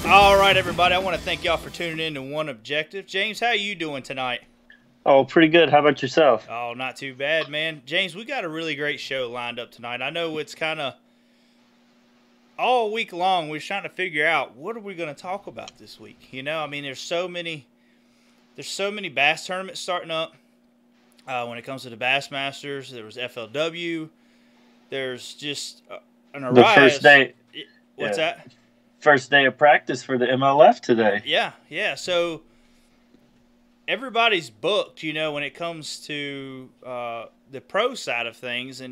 All right, everybody. I want to thank y'all for tuning in to One Objective. James, how are you doing tonight? Oh, pretty good. How about yourself? Oh, not too bad, man. James, we got a really great show lined up tonight. I know it's kind of all week long. We're trying to figure out what are we going to talk about this week. You know, I mean, there's so many bass tournaments starting up. When it comes to the Bass Masters, there was FLW. There's just an The array. first day, What's yeah, that? first day of practice for the MLF today. Yeah. So everybody's booked, you know, when it comes to the pro side of things,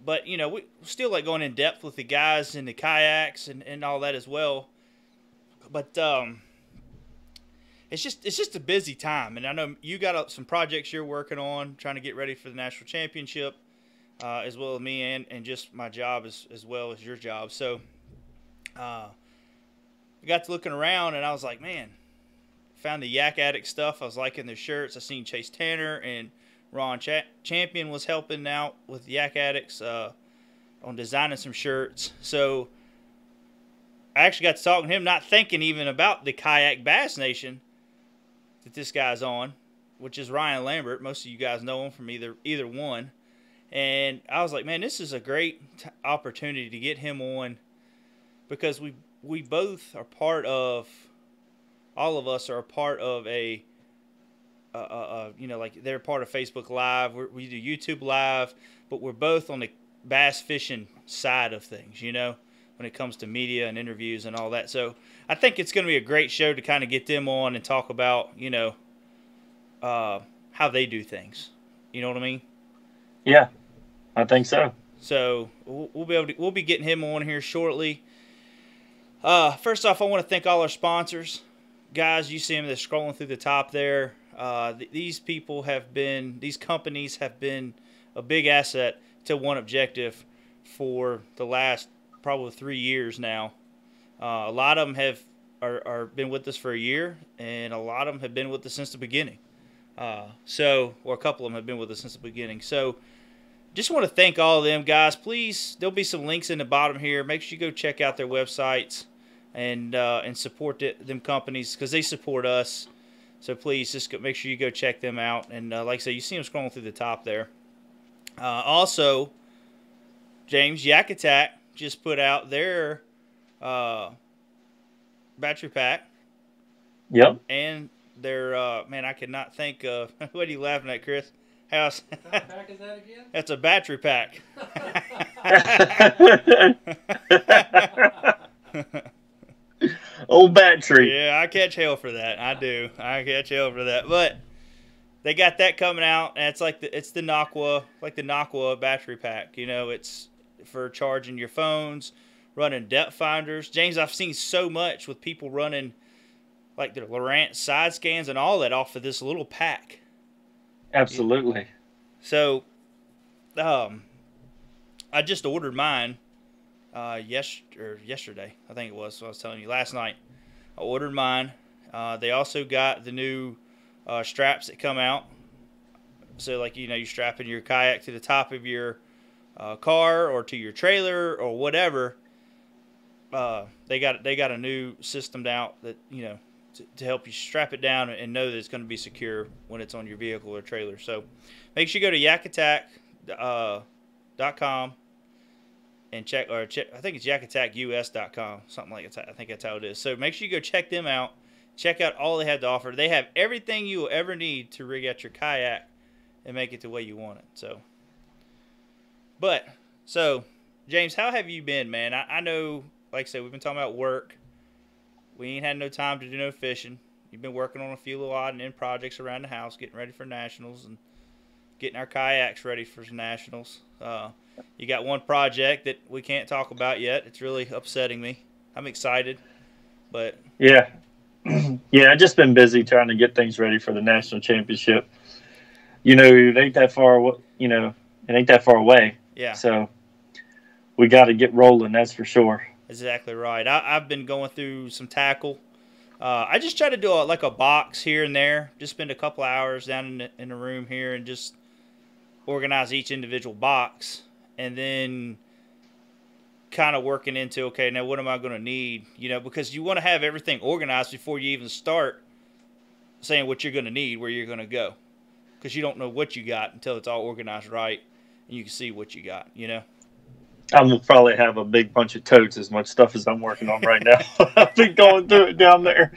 but you know, we still like going in depth with the guys in the kayaks and all that as well. But it's just a busy time, and I know you got some projects you're working on, trying to get ready for the national championship, as well as me and just my job as well as your job. So I got to looking around, and I was like, man. Found the YakAddicts stuff. I was liking their shirts. I seen Chase Tanner and Ron Champion was helping out with YakAddicts on designing some shirts. So I actually got to talking to him, not thinking even about the Kayak Bass Nation that this guy's on, which is Ryan Lambert. Most of you guys know him from either one. And I was like, man, this is a great opportunity to get him on because we both are part of. All of us are a part of you know, like they're part of Facebook Live. We do YouTube Live, but we're both on the bass fishing side of things, you know, when it comes to media and interviews and all that. So I think it's going to be a great show to kind of get them on and talk about, you know, how they do things. You know what I mean? Yeah, I think so. So we'll be getting him on here shortly. First off, I want to thank all our sponsors. Guys, you see them, they're scrolling through the top there. These companies have been a big asset to One Objective for the last probably 3 years now. A lot of them are been with us for a year, and a lot of them have been with us since the beginning. Or a couple of them have been with us since the beginning. So just want to thank all of them, guys. Please, there'll be some links in the bottom here. Make sure you go check out their websites. And support them companies because they support us. So please just make sure you go check them out. And like I said, you see them scrolling through the top there. Also, James, YakAttack just put out their battery pack. Yep. And their man, I could not think of. What are you laughing at, Chris? House. What kind of pack is that again? That's a battery pack. Old battery. Yeah, I catch hell for that. I do. I catch hell for that. But they got that coming out, and it's like the Naqua battery pack. You know, it's for charging your phones, running depth finders. James, I've seen so much with people running like their Lowrance side scans and all that off of this little pack. Absolutely. So, I just ordered mine. Yesterday, I think it was. So I was telling you last night. I ordered mine. They also got the new straps that come out. So, like, you know, you strap in your kayak to the top of your car or to your trailer or whatever. They got a new system out that, you know, to help you strap it down and know that it's going to be secure when it's on your vehicle or trailer. So make sure you go to yakattack.com and check. I think it's yakattackus.com, something like that. I think that's how it is. So make sure you go check them out. Check out all they have to offer. They have everything you will ever need to rig out your kayak and make it the way you want it. So, James, how have you been, man? I know, like I said, we've been talking about work. We ain't had no time to do no fishing. You've been working on a few little odd and end projects around the house, getting ready for nationals and getting our kayaks ready for nationals. You got one project that we can't talk about yet. It's really upsetting me. I'm excited, but yeah, yeah. I've just been busy trying to get things ready for the national championship. You know, it ain't that far. You know, it ain't that far away. Yeah. So we got to get rolling. That's for sure. Exactly right. I've been going through some tackle. I just try to do like a box here and there. Just spend a couple hours down in the room here and just organize each individual box. And then kind of working into, okay, now what am I going to need? Because you want to have everything organized before you even start saying what you're going to need, where you're going to go. Because you don't know what you got until it's all organized right and you can see what you got, I will probably have a big bunch of totes as much stuff as I'm working on right now. I've been going through it down there.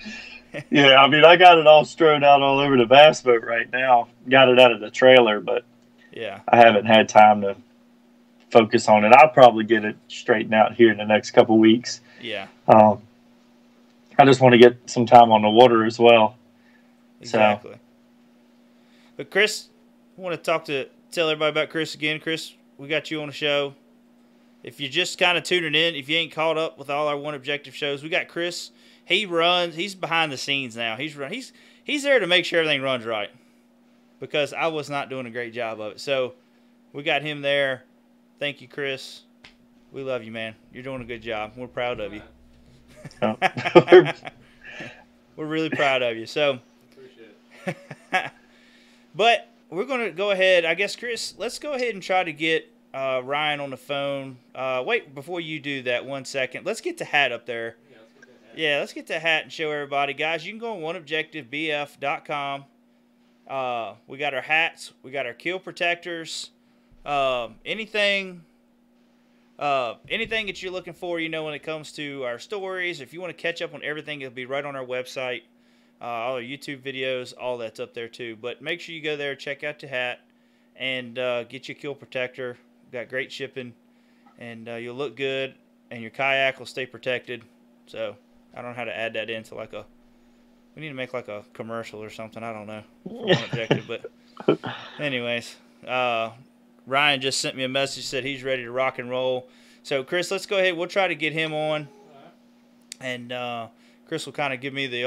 Yeah, I mean, I got it all strewn out all over the bass boat right now. Got it out of the trailer, but yeah, I haven't had time to focus on it. I'll probably get it straightened out here in the next couple weeks. Yeah. I just want to get some time on the water as well. Exactly. So. But Chris, I want to tell everybody about Chris again. Chris, we got you on the show. If you're just kind of tuning in, if you ain't caught up with all our OneObjective shows, we got Chris. He's behind the scenes now. He's there to make sure everything runs right, because I was not doing a great job of it. So we got him there. Thank you, Chris. We love you, man. You're doing a good job. We're proud of you. Oh. We're really proud of you. So, appreciate it. But we're going to go ahead. I guess, Chris, let's go ahead and try to get Ryan on the phone. Wait, before you do that, 1 second. Let's get the hat up there. Yeah, let's get the hat and show everybody. Guys, you can go on OneObjectiveBF.com. We got our hats. We got our keel protectors. Anything that you're looking for, when it comes to our stories. If you want to catch up on everything, it'll be right on our website. All our YouTube videos, all that's up there too. But make sure you go there, check out the hat, and get your keel protector. We've got great shipping, and you'll look good, and your kayak will stay protected. So I don't know how to add that into we need to make like a commercial or something. I don't know. OneObjective, but anyways, Ryan just sent me a message, said he's ready to rock and roll. So Chris, let's go ahead. We'll try to get him on, and Chris will kind of give me the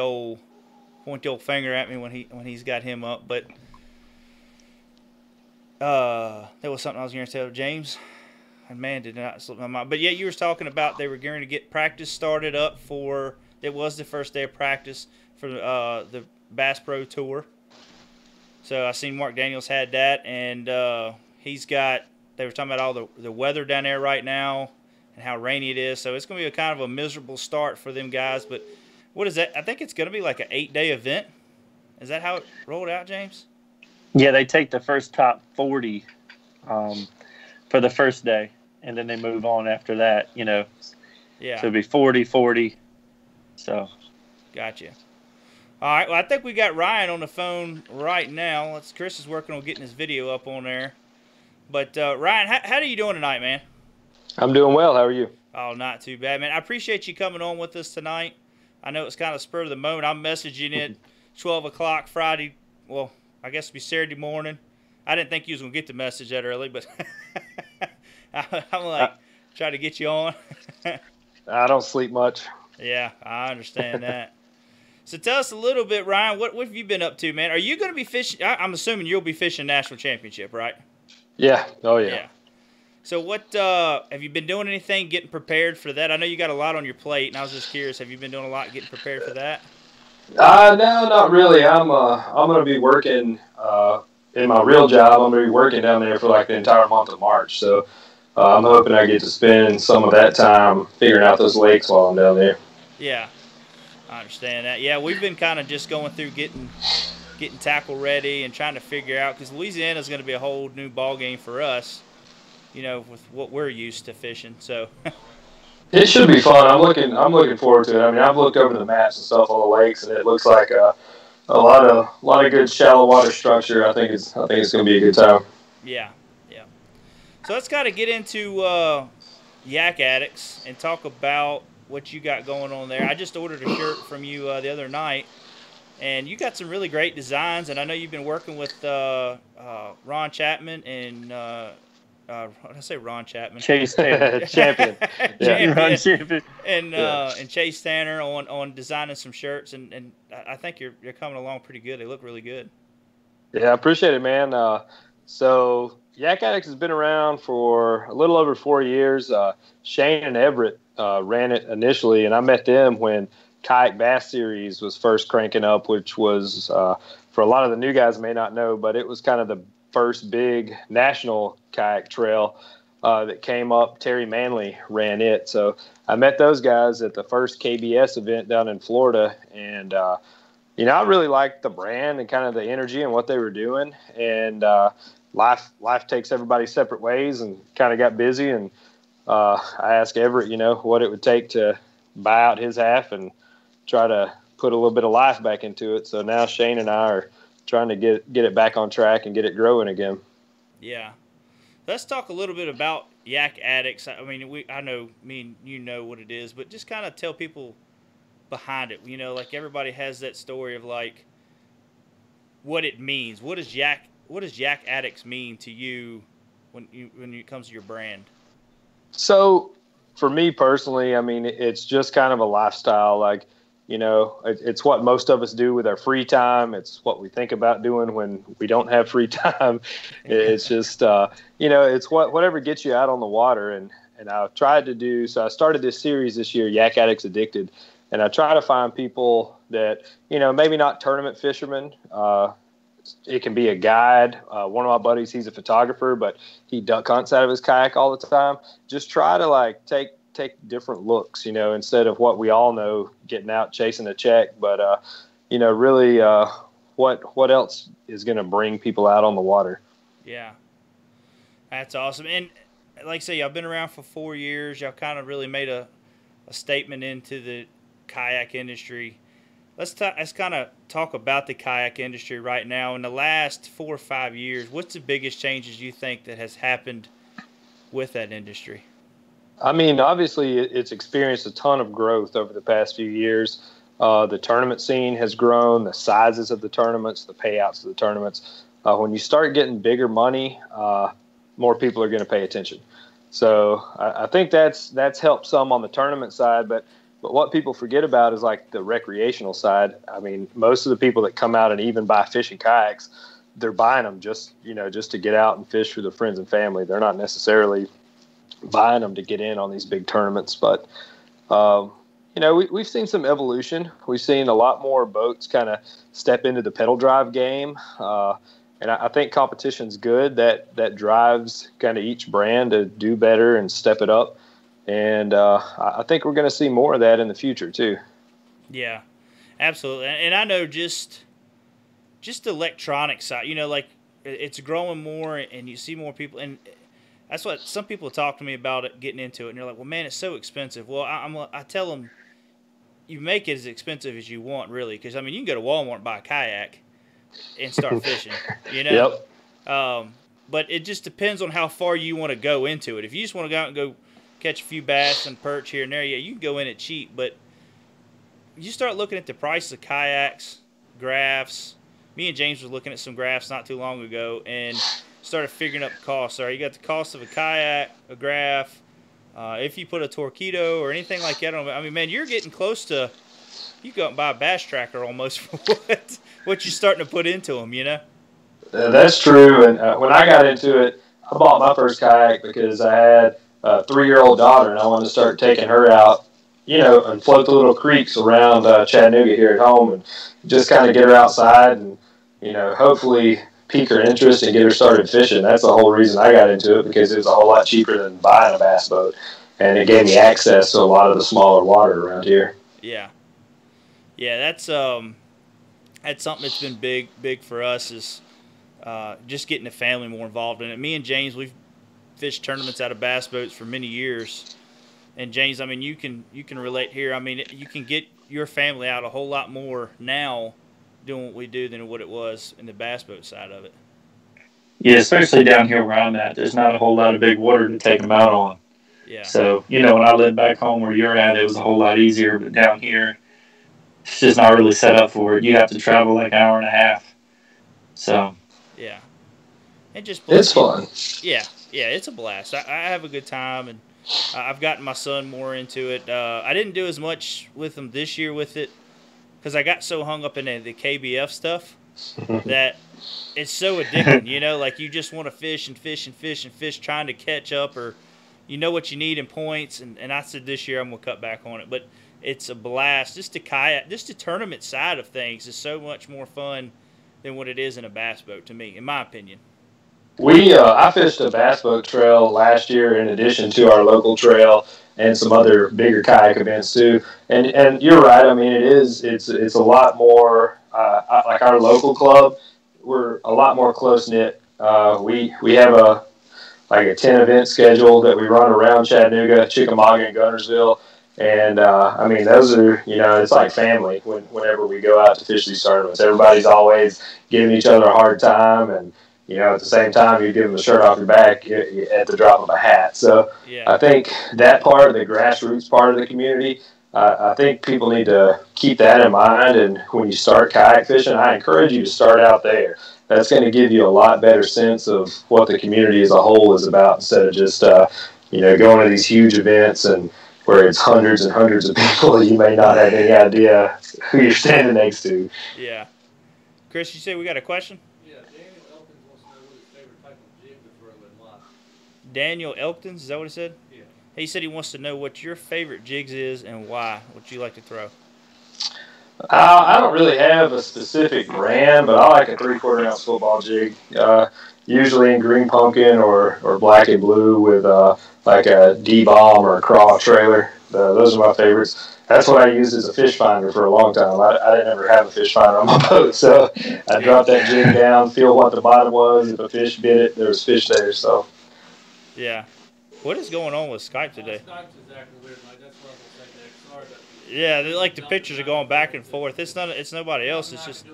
point the old finger at me when he's got him up. But there was something I was going to tell James. And man, did not slip my mind. But yeah, you were talking about they were going to get practice started up for. It was the first day of practice for the Bass Pro Tour. So I seen Mark Daniels had that, and he's got. They were talking about all the weather down there right now and how rainy it is. So it's going to be a kind of a miserable start for them guys. But what is that? I think it's going to be like an 8-day event. Is that how it rolled out, James? Yeah, they take the first top 40 for the first day, and then they move on after that, Yeah. So it'll be 40, 40. So. Gotcha. All right. Well, I think we got Ryan on the phone right now. Chris is working on getting his video up on there. But, Ryan, how are you doing tonight, man? I'm doing well. How are you? Oh, not too bad, man. I appreciate you coming on with us tonight. I know it's kind of spur of the moment. I'm messaging it 12 o'clock Friday. Well, I guess it'll be Saturday morning. I didn't think you was going to get the message that early, but I'm like, try to get you on. I don't sleep much. Yeah, I understand that. So tell us a little bit, Ryan, what have you been up to, man? Are you going to be fishing? I'm assuming you'll be fishing National Championship, right? Yeah. Oh, yeah. So what have you been doing anything getting prepared for that? I know you got a lot on your plate, and I was just curious, have you been doing a lot getting prepared for that? No, not really. I'm going to be working in my real job. I'm going to be working down there for like the entire month of March. So I'm hoping I get to spend some of that time figuring out those lakes while I'm down there. Yeah, I understand that. Yeah, we've been kind of just going through getting tackle ready and trying to figure out, because Louisiana is going to be a whole new ball game for us, with what we're used to fishing. So it should be fun. I'm looking forward to it. I mean, I've looked over the maps and stuff on the lakes, and it looks like a lot of good shallow water structure. I think it's going to be a good time. Yeah. So let's kind of get into YakAddicts and talk about what you got going on there. I just ordered a shirt from you the other night, and you got some really great designs. And I know you've been working with Ron Chapman and what did I say? Ron Chapman. Chase Tanner, champion. Ron Champion. And Chase Tanner on designing some shirts, and I think you're coming along pretty good. They look really good. Yeah, I appreciate it, man. So YakAddicts has been around for a little over 4 years. Shane and Everett ran it initially, and I met them when Kayak Bass Series was first cranking up, which was, for a lot of the new guys may not know, but it was kind of the first big national kayak trail. that came up. Terry Manley ran it. So I met those guys at the first KBS event down in Florida. And, I really liked the brand and kind of the energy and what they were doing. And life takes everybody separate ways, and kind of got busy. And I asked Everett, what it would take to buy out his half and try to put a little bit of life back into it. So now Shane and I are trying to get it back on track and get it growing again. Yeah. Let's talk a little bit about YakAddicts. I mean, I know me and you know what it is, but just kind of tell people behind it. Like everybody has that story of like what it means. What does YakAddicts mean to you when it comes to your brand? So for me personally, I mean, it's just kind of a lifestyle. Like, it's what most of us do with our free time. It's what we think about doing when we don't have free time. It's just, it's whatever gets you out on the water. And I've tried to do, so I started this series this year, YakAddicts Addicted. And I try to find people that, maybe not tournament fishermen. It can be a guide. One of my buddies, he's a photographer, but he duck hunts out of his kayak all the time. Just try to like take different looks, instead of what we all know, getting out chasing a check. But really, what else is going to bring people out on the water? Yeah, that's awesome. And like I say, I've been around for 4 years. Y'all kind of really made a statement into the kayak industry. Let's kind of talk about the kayak industry right now. In the last 4 or 5 years, what's the biggest changes you think that has happened with that industry? I mean, obviously, it's experienced a ton of growth over the past few years. The tournament scene has grown, the sizes of the tournaments, the payouts of the tournaments. When you start getting bigger money, more people are going to pay attention. So I think that's helped some on the tournament side, but what people forget about is like the recreational side. I mean, most of the people that come out and even buy fishing kayaks, they're buying them just to get out and fish for their friends and family. They're not necessarily buying them to get in on these big tournaments. But, we've seen some evolution. We've seen a lot more boats kind of step into the pedal drive game. And I think competition's good. That drives kind of each brand to do better and step it up. And I think we're going to see more of that in the future too. Yeah, absolutely. And I know just the electronic side, like it's growing more, and you see more people. And that's what some people talk to me about it, getting into it. And they're like, well, man, it's so expensive. Well, I tell them, you make it as expensive as you want, really. Because, I mean, you can go to Walmart and buy a kayak and start fishing, Yep. But it just depends on how far you want to go into it. If you just want to go out and go catch a few bass and perch here and there, yeah, you can go in it cheap. But you start looking at the price of kayaks, graphs. Me and James were looking at some graphs not too long ago and started figuring up the costs. All right, you got the cost of a kayak, a graph. If you put a Torpedo or anything like that on it, I mean, man, you're getting close to, you go out and buy a bass tracker almost for what you're starting to put into them, That's true. And when I got into it, I bought my first kayak because I had a 3-year-old daughter, and I wanted to start taking her out, and float the little creeks around Chattanooga here at home, and just kind of get her outside and, hopefully pique her interest and get her started fishing. That's the whole reason I got into it, because it was a whole lot cheaper than buying a bass boat, and it gave me access to a lot of the smaller water around here. Yeah, that's something that's been big for us is just getting the family more involved in it. Me and James, we've fished tournaments out of bass boats for many years, and James, I mean, you can relate here. I mean, you can get your family out a whole lot more now doing what we do than what it was in the bass boat side of it. Yeah, especially down here where I'm at, there's not a whole lot of big water to take them out on. Yeah. So, when I lived back home where you're at, it was a whole lot easier. But down here, it's just not really set up for it. You have to travel like an hour and a half. So. Yeah. It's fun. Yeah, it's a blast. I have a good time, and I've gotten my son more into it. I didn't do as much with him this year with it because I got so hung up in the KBF stuff that it's so addicting, like you just want to fish and fish and fish and fish trying to catch up, or what you need in points. And I said this year I'm going to cut back on it. But it's a blast. Just the tournament side of things is so much more fun than what it is in a bass boat, to me, in my opinion. I fished a bass boat trail last year in addition to our local trail and some other bigger kayak events too. And you're right. I mean, it's a lot more like our local club. We're a lot more close knit. We have a 10 event schedule that we run around Chattanooga, Chickamauga, and Guntersville. And I mean, those are, it's like family whenever we go out to fish these tournaments. Everybody's always giving each other a hard time, and at the same time, you give them the shirt off your back at the drop of a hat. So I think that part, the grassroots part of the community, I think people need to keep that in mind. And when you start kayak fishing, I encourage you to start out there. That's going to give you a lot better sense of what the community as a whole is about, instead of just going to these huge events and where it's hundreds and hundreds of people. You may not have any idea who you're standing next to. Yeah. Chris, you say we got a question? Yeah, Daniel Elkins wants to know what his favorite type of jig to throw and why. Daniel Elkins, is that what he said? Yeah. He said he wants to know what your favorite jigs is and why, what you like to throw. I don't really have a specific brand, but I like a 3/4 ounce football jig, usually in green pumpkin or black and blue with like a D-bomb or a craw trailer. Those are my favorites. That's what I used as a fish finder for a long time. I didn't ever have a fish finder on my boat, so I dropped that jig down, feel what the bottom was. If a fish bit it, there was fish there. So yeah. What is going on with Skype today? Skype's acting weird, Mike. That's what I was going to say next. Sorry. Yeah, like the pictures are going back and forth. It's nobody else. It's just.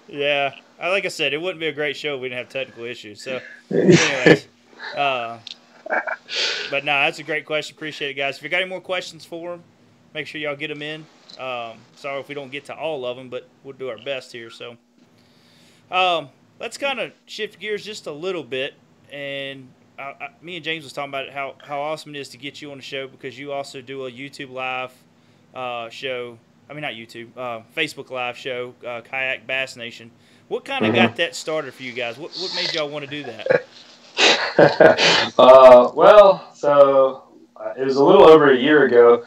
Yeah, like I said, it wouldn't be a great show if we didn't have technical issues. So, anyways, but no, that's a great question. Appreciate it, guys. If you got any more questions for him, make sure y'all get them in. Sorry if we don't get to all of them, but we'll do our best here. So, let's kind of shift gears just a little bit, and me and James was talking about how awesome it is to get you on the show, because you also do a YouTube live show. I mean, not YouTube, Facebook live show, Kayak Bass Nation. What kind of got that started for you guys? What made y'all want to do that? Well, so it was a little over a year ago.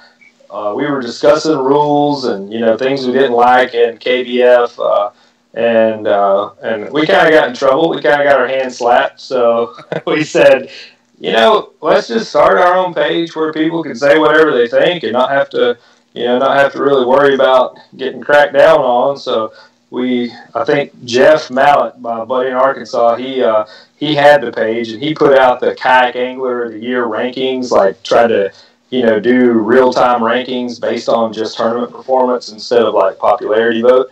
We were discussing rules and things we didn't like in KBF, and we kind of got in trouble. We kind of got our hands slapped. So we said, let's just start our own page where people can say whatever they think and not have to really worry about getting cracked down on. So I think Jeff Mallett, my buddy in Arkansas, he had the page, and he put out the Kayak Angler of the Year rankings, like tried to, do real-time rankings based on just tournament performance instead of like popularity vote.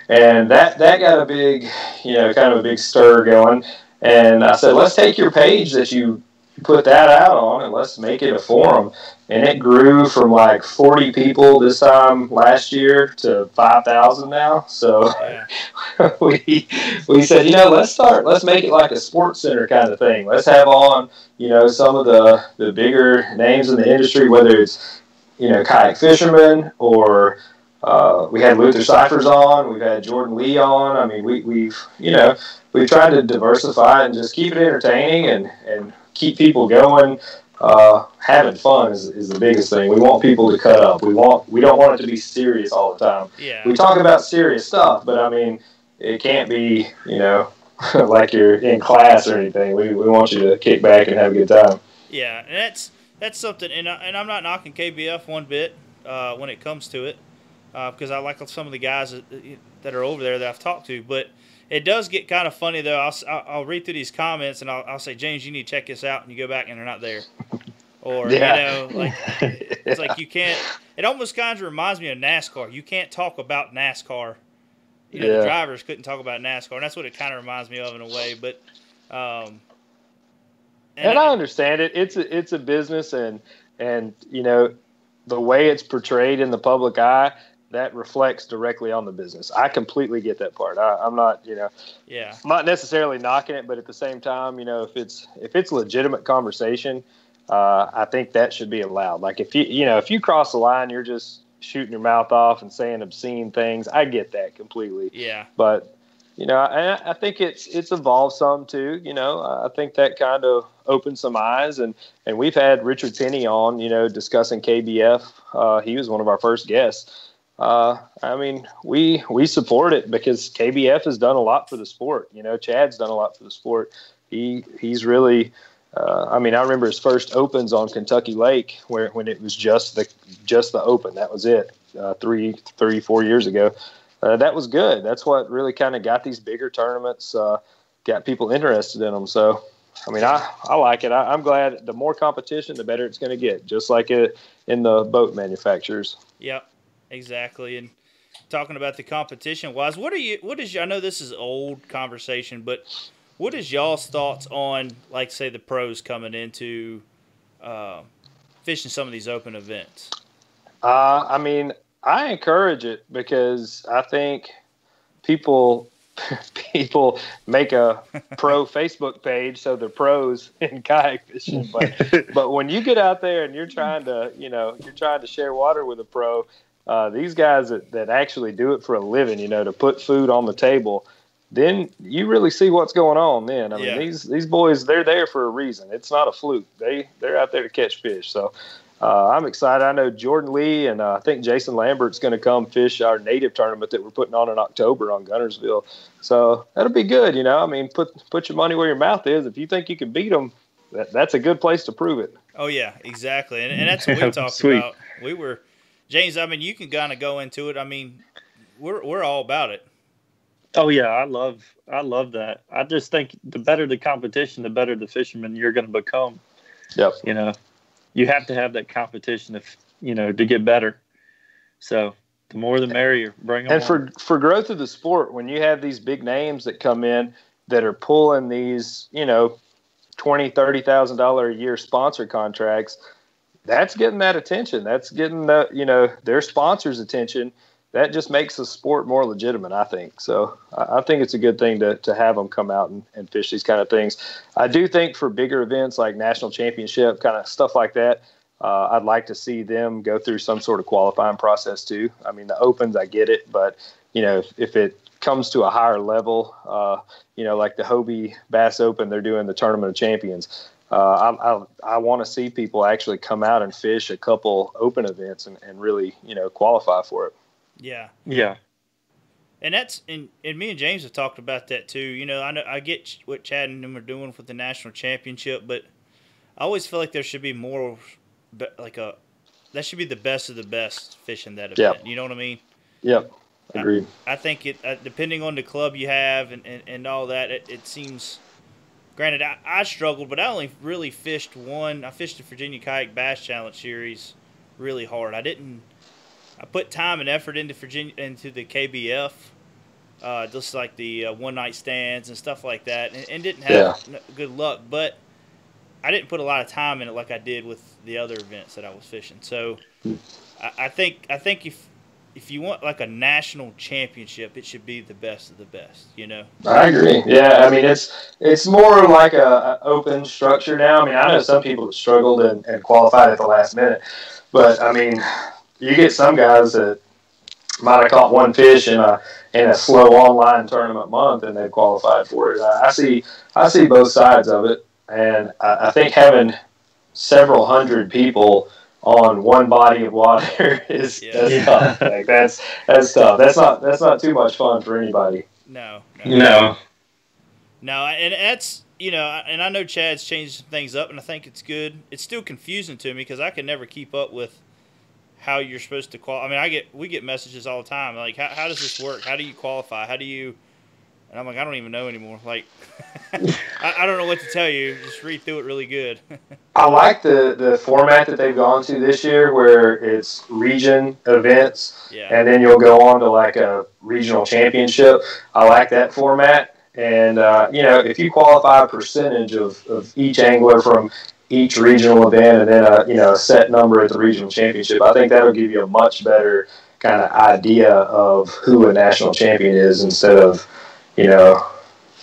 And that got a big, kind of a big stir going. And I said, let's take your page that you put that out on and let's make it a forum. And it grew from like 40 people this time last year to 5,000 now. So we said, let's make it like a sports center kind of thing. Let's have on, some of the bigger names in the industry, whether it's, kayak fishermen or we had Luther Cyphers on, we've had Jordan Lee on. I mean, we've tried to diversify and just keep it entertaining and keep people going. Having fun is the biggest thing. We want people to cut up. We don't want it to be serious all the time. Yeah. We talk about serious stuff, but I mean, it can't be, like you're in class or anything. We want you to kick back and have a good time. Yeah, and that's something, and I'm not knocking KBF one bit when it comes to it, because I like some of the guys that are over there that I've talked to, but it does get kind of funny, though. I'll read through these comments, and I'll say, James, you need to check this out, and you go back, and they're not there. Or, it's like you can't – it almost kind of reminds me of NASCAR. You can't talk about NASCAR. The drivers couldn't talk about NASCAR, and that's what it kind of reminds me of in a way. But and I understand it. It's a business, and the way it's portrayed in the public eye – that reflects directly on the business. I completely get that part. I'm not, I'm not necessarily knocking it, but at the same time, if it's legitimate conversation, I think that should be allowed. Like if you cross the line, you're just shooting your mouth off and saying obscene things. I get that completely. Yeah. But I think it's evolved some too. I think that kind of opened some eyes, and we've had Richard Penny on, discussing KBF. He was one of our first guests. I mean, we support it because KBF has done a lot for the sport. You know, Chad's done a lot for the sport. He's really, I mean, I remember his first opens on Kentucky Lake when it was just the open. That was it. 4 years ago. That was good. That's what really kind of got these bigger tournaments, got people interested in them. So, I mean, I like it. I'm glad the more competition, the better it's going to get, just like it in the boat manufacturers. Yep, exactly. And talking about the competition wise, I know this is old conversation, but what is y'all's thoughts on, like, say, the pros coming into fishing some of these open events? I mean, I encourage it because I think people make a pro Facebook page so they're pros in kayak fishing. But when you get out there and you're trying to share water with a pro, these guys that actually do it for a living, you know, to put food on the table, then you really see what's going on then. I mean, these boys, they're there for a reason. It's not a fluke. They're out there to catch fish. So I'm excited. I know Jordan Lee and I think Jason Lambert's going to come fish our native tournament that we're putting on in October on Guntersville. So that'll be good, you know. I mean, put your money where your mouth is. If you think you can beat them, that's a good place to prove it. Oh, yeah, exactly. And that's what we talked about. James, I mean, you can kind of go into it. I mean, we're all about it. Oh yeah, I love that. I just think the better the competition, the better the fisherman you're going to become. Yep. You know, you have to have that competition to get better. So the more the merrier. Bring them. And for growth of the sport, when you have these big names that come in that are pulling these, $20,000-$30,000 a year sponsor contracts, that's getting that attention. That's getting their sponsors' attention. That just makes the sport more legitimate, I think. So I think it's a good thing to have them come out and fish these kind of things. I do think for bigger events like national championship, kind of stuff like that, I'd like to see them go through some sort of qualifying process too. I mean, the opens, I get it, but if it comes to a higher level, like the Hobie Bass Open, they're doing the Tournament of Champions. I want to see people actually come out and fish a couple open events and really, qualify for it. Yeah. Yeah. And me and James have talked about that too. I know I get what Chad and them are doing with the national championship, but I always feel like there should be more, that should be the best of the best fishing that event. Yep. You know what I mean? Yep. Agreed. I think it, depending on the club you have and all that, it seems. Granted, I struggled, but I only really fished one. I fished the Virginia Kayak Bass Challenge Series really hard. I put time and effort into the KBF, just like the one night stands and stuff like that, and didn't have good luck. But I didn't put a lot of time in it like I did with the other events that I was fishing. So I think if you want like a national championship, it should be the best of the best. I agree. Yeah, I mean it's more like a open structure now. I mean, I know some people that struggled and qualified at the last minute, but I mean, you get some guys that might have caught one fish in a slow online tournament month and they qualified for it. I see both sides of it, and I think having several hundred people on one body of water is tough. Like that's tough. That's not too much fun for anybody. No. No. And that's and I know Chad's changed some things up, and I think it's good. It's still confusing to me because I can never keep up with how you're supposed to qualify. I mean, we get messages all the time like, how does this work? How do you qualify? How do you? And I'm like, I don't even know anymore. Like, I don't know what to tell you. Just read through it really good. I like the format that they've gone to this year, where it's region events, and then you'll go on to like a regional championship. I like that format. And, if you qualify a percentage of each angler from each regional event and then a set number at the regional championship, I think that'll give you a much better kind of idea of who a national champion is instead of,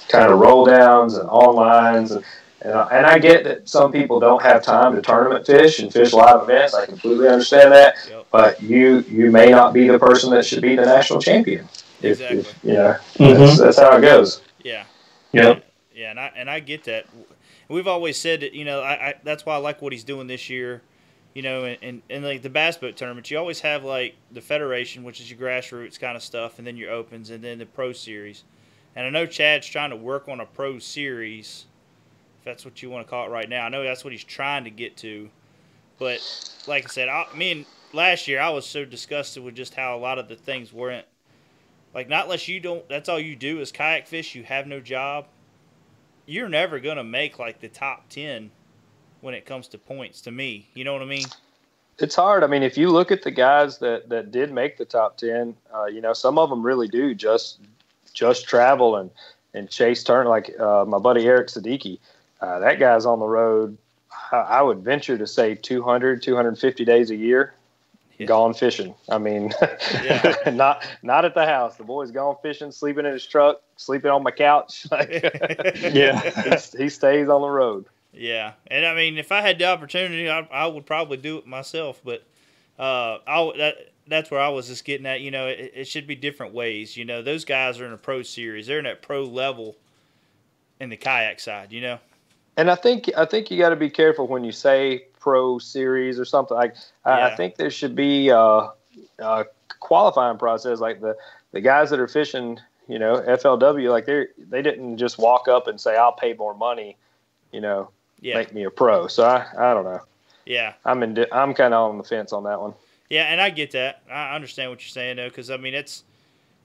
kind of roll downs and onlines. And I get that some people don't have time to tournament fish and fish live events. I completely understand that. Yep. But you may not be the person that should be the national champion. Exactly. That's how it goes. Yeah. Yep. Yeah, and I get that. We've always said that, that's why I like what he's doing this year. and like the bass boat tournaments, you always have like the federation, which is your grassroots kind of stuff, and then your opens, and then the pro series. And I know Chad's trying to work on a pro series, if that's what you want to call it right now. I know that's what he's trying to get to. But like I said, last year I was so disgusted with just how a lot of the things weren't. Like, not unless that's all you do is kayak fish, you have no job, you're never going to make like the top 10 when it comes to points, to me. You know what I mean? It's hard. I mean, if you look at the guys that did make the top 10, some of them really do just travel and chase turn. Like my buddy Eric Siddiqui, that guy's on the road. I would venture to say 250 days a year, gone fishing. I mean, not at the house. The boy's gone fishing, sleeping in his truck, sleeping on my couch. He stays on the road. Yeah, and I mean, if I had the opportunity, I would probably do it myself. But that's where I was just getting at. It should be different ways. Those guys are in a pro series. They're in that pro level in the kayak side. And I think you got to be careful when you say pro series or something. I think there should be a qualifying process. Like the guys that are fishing, FLW, like they didn't just walk up and say, "I'll pay more money," make me a pro. So I don't know. Yeah, I'm kind of on the fence on that one. Yeah, and I get that. I understand what you're saying though, because I mean it's.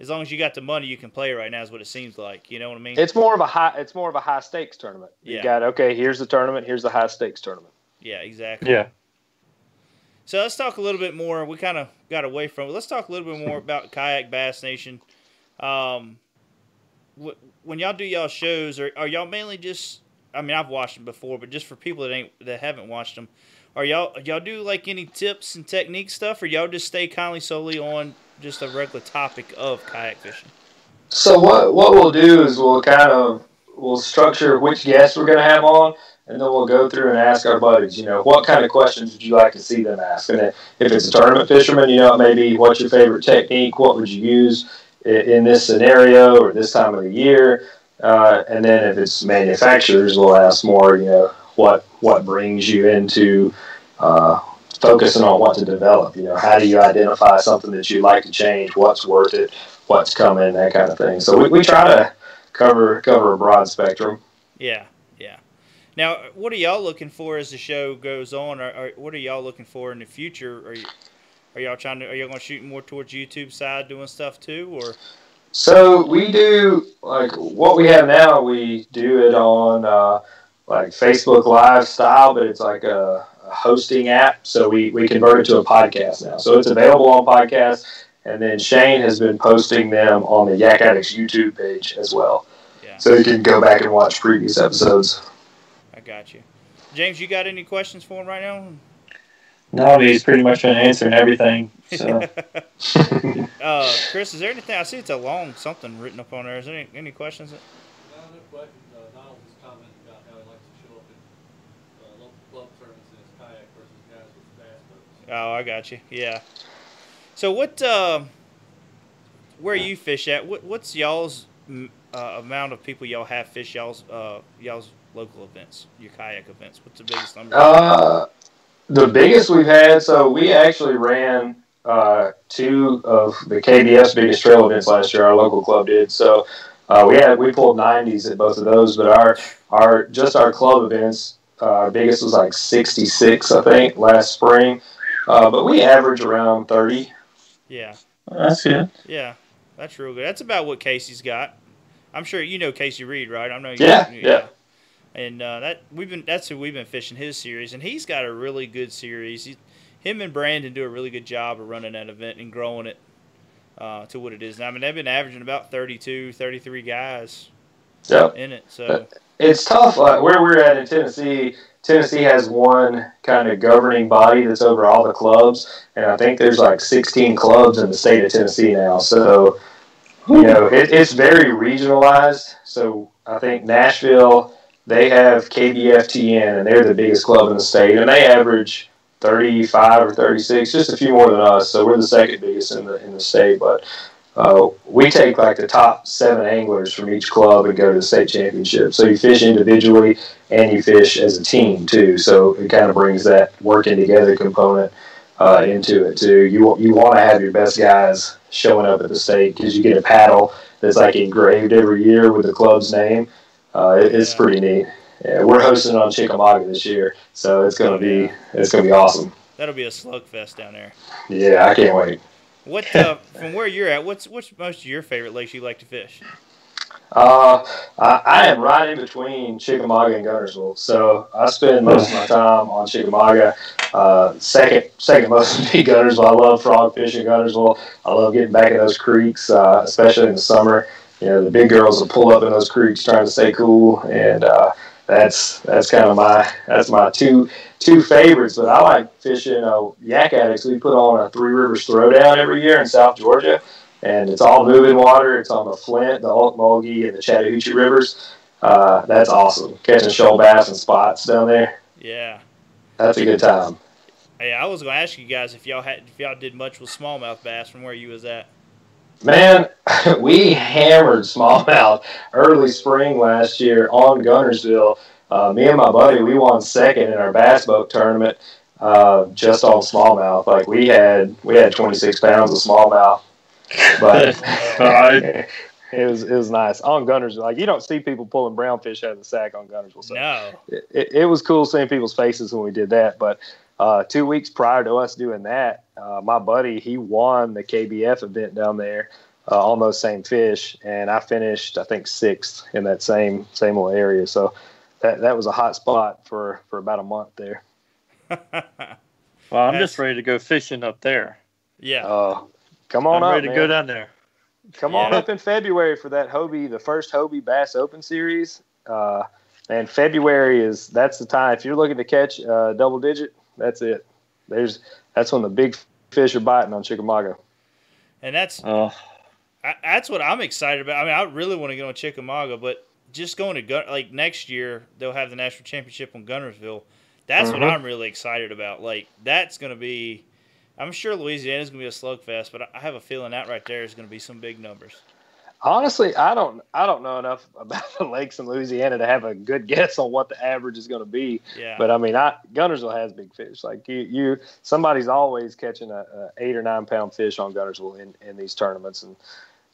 As long as you got the money, you can play right now. Is what it seems like. You know what I mean? It's more of a high stakes tournament. You got here's the tournament. Here's the high stakes tournament. Yeah, exactly. Yeah. So let's talk a little bit more. We kind of got away from it. Let's talk a little bit more about Kayak Bass Nation. When y'all do y'all shows, are y'all mainly just? I mean, I've watched them before, but just for people that haven't watched them, y'all do like any tips and technique stuff, or y'all just stay kindly solely on just a regular topic of kayak fishing? So what we'll do is we'll structure which guests we're going to have on, and then we'll go through and ask our buddies, what kind of questions would you like to see them ask? And if it's a tournament fisherman, maybe what's your favorite technique? What would you use in this scenario or this time of the year? And then if it's manufacturers, we'll ask more, what brings you into focusing on what to develop. How do you identify something that you'd like to change? What's worth it? What's coming? That kind of thing. So we try to cover a broad spectrum. Yeah. Now, what are y'all looking for as the show goes on? Or what are y'all looking for in the future? Are y'all going to shoot more towards YouTube side doing stuff too, or? So we do like what we have now. We do it on like Facebook Live style, but it's like a hosting app. So we converted to a podcast now. So it's available on podcast. And then Shane has been posting them on the YakAddicts YouTube page as well. Yeah. So you can go back and watch previous episodes. I got you. James, you got any questions for him right now? No, he's pretty much been answering everything. So. Chris, is there anything? I see it's a long something written up on there. Is there any questions? No questions. Donald was commenting about how he likes to show up in local club tournaments in his kayak versus guys with bass boats. Oh, I got you. Yeah. So what? Where you fish at? What's y'all's amount of people y'all have fish y'all's local events, your kayak events? What's the biggest number? The biggest we've had. So we actually ran 2 of the KBF's biggest trail events last year. Our local club did. So we pulled 90s at both of those. But our club events, our biggest was like 66, I think, last spring. But we average around 30. Yeah. That's good. Yeah, that's real good. That's about what Casey's got. I'm sure you know Casey Reed, right? I know. Yeah. And that's who we've been fishing his series, and he's got a really good series. Him and Brandon do a really good job of running that event and growing it to what it is now. I mean, they've been averaging about 32, 33 guys in it. So it's tough. Where we're at in Tennessee has one kind of governing body that's over all the clubs, and I think there's like 16 clubs in the state of Tennessee now. So, it's very regionalized. So I think Nashville, they have KBFTN, and they're the biggest club in the state, and they average 35 or 36, just a few more than us. So we're the second biggest in the state. But we take like the top 7 anglers from each club and go to the state championship. So you fish individually and you fish as a team too. So it kind of brings that working together component into it too. You want to have your best guys showing up at the state because you get a paddle that's like engraved every year with the club's name. It's pretty neat. Yeah, we're hosting on Chickamauga this year, so it's gonna be awesome. That'll be a slugfest down there. Yeah, I can't wait. What from where you're at? What's most of your favorite lakes you like to fish? I am right in between Chickamauga and Guntersville, so I spend most of my time on Chickamauga. Second most would be Guntersville. I love frog fishing Guntersville. I love getting back in those creeks, especially in the summer. You know, the big girls will pull up in those creeks trying to stay cool, and that's kind of my two favorites. But I like fishing YakAddicts. We put on a Three Rivers Throwdown every year in South Georgia. And it's all moving water. It's on the Flint, the Ocmulgee, and the Chattahoochee rivers. That's awesome. Catching shoal bass and spots down there. Yeah. That's a good time. Hey, I was going to ask you guys if y'all did much with smallmouth bass from where you was at. Man, we hammered smallmouth early spring last year on Guntersville. Me and my buddy, we won second in our bass boat tournament just on smallmouth. Like we had 26 pounds of smallmouth. But it was nice on Guntersville. Like you don't see people pulling brownfish out of the sack on Guntersville. So no, it was cool seeing people's faces when we did that. But 2 weeks prior to us doing that, my buddy he won the KBF event down there on those same fish, and I finished I think 6th in that same little area. So that was a hot spot for about a month there. Well, I'm just ready to go fishing up there. Yeah. Come on I'm up, ready to man. go down there. Come on up in February for that Hobie, the first Hobie Bass Open Series. And February that's the time. If you're looking to catch double digit, that's it. That's when the big fish are biting on Chickamauga. And that's what I'm excited about. I mean, I really want to go on Chickamauga, but just going to next year they'll have the national championship on Guntersville. That's what I'm really excited about. Like that's going to be. I'm sure Louisiana's going to be a slugfest, but I have a feeling that right there is going to be some big numbers. Honestly, I don't know enough about the lakes in Louisiana to have a good guess on what the average is going to be. Yeah. But I mean, Guntersville has big fish. Like somebody's always catching a 8 or 9 pound fish on Guntersville in these tournaments, and